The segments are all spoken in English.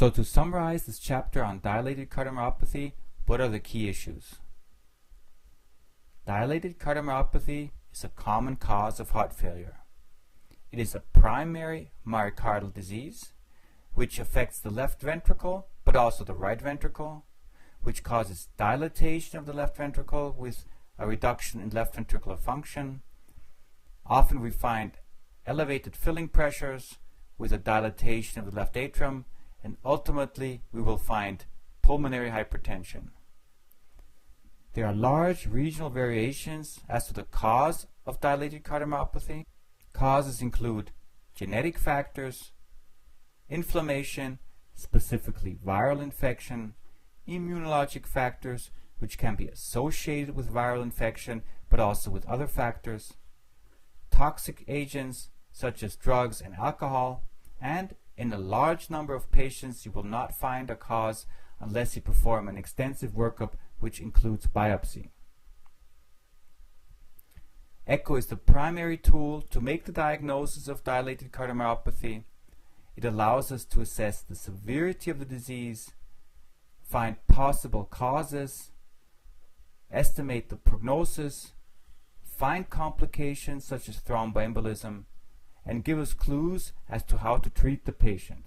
So to summarize this chapter on dilated cardiomyopathy, what are the key issues? Dilated cardiomyopathy is a common cause of heart failure. It is a primary myocardial disease which affects the left ventricle but also the right ventricle, which causes dilatation of the left ventricle with a reduction in left ventricular function. Often we find elevated filling pressures with a dilatation of the left atrium, and ultimately we will find pulmonary hypertension. There are large regional variations as to the cause of dilated cardiomyopathy. Causes include genetic factors, inflammation, specifically viral infection, immunologic factors, which can be associated with viral infection but also with other factors, toxic agents such as drugs and alcohol, and in a large number of patients you will not find a cause unless you perform an extensive workup which includes biopsy. Echo is the primary tool to make the diagnosis of dilated cardiomyopathy. It allows us to assess the severity of the disease, find possible causes, estimate the prognosis, find complications such as thromboembolism, and give us clues as to how to treat the patient.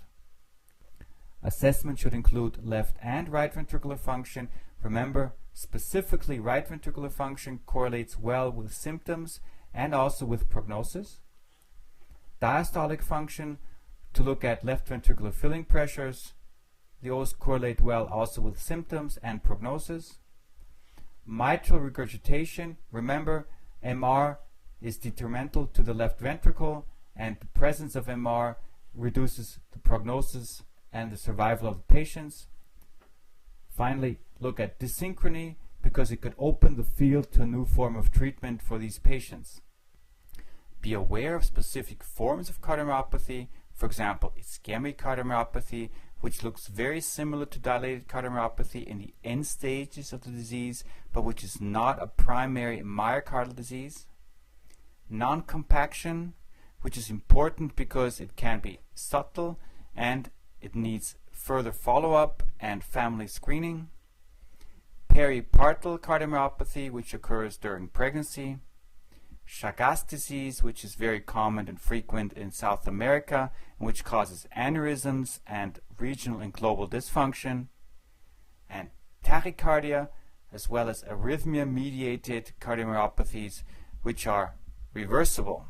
Assessment should include left and right ventricular function. Remember, specifically right ventricular function correlates well with symptoms and also with prognosis. Diastolic function to look at left ventricular filling pressures. Those correlate well also with symptoms and prognosis. Mitral regurgitation, remember, MR is detrimental to the left ventricle, and the presence of MR reduces the prognosis and the survival of the patients. Finally, look at dysynchrony, because it could open the field to a new form of treatment for these patients. Be aware of specific forms of cardiomyopathy, for example, ischemic cardiomyopathy, which looks very similar to dilated cardiomyopathy in the end stages of the disease, but which is not a primary myocardial disease. Non-compaction, which is important because it can be subtle and it needs further follow-up and family screening. Peripartal cardiomyopathy, which occurs during pregnancy. Chagas disease, which is very common and frequent in South America, and which causes aneurysms and regional and global dysfunction. And tachycardia, as well as arrhythmia-mediated cardiomyopathies, which are reversible.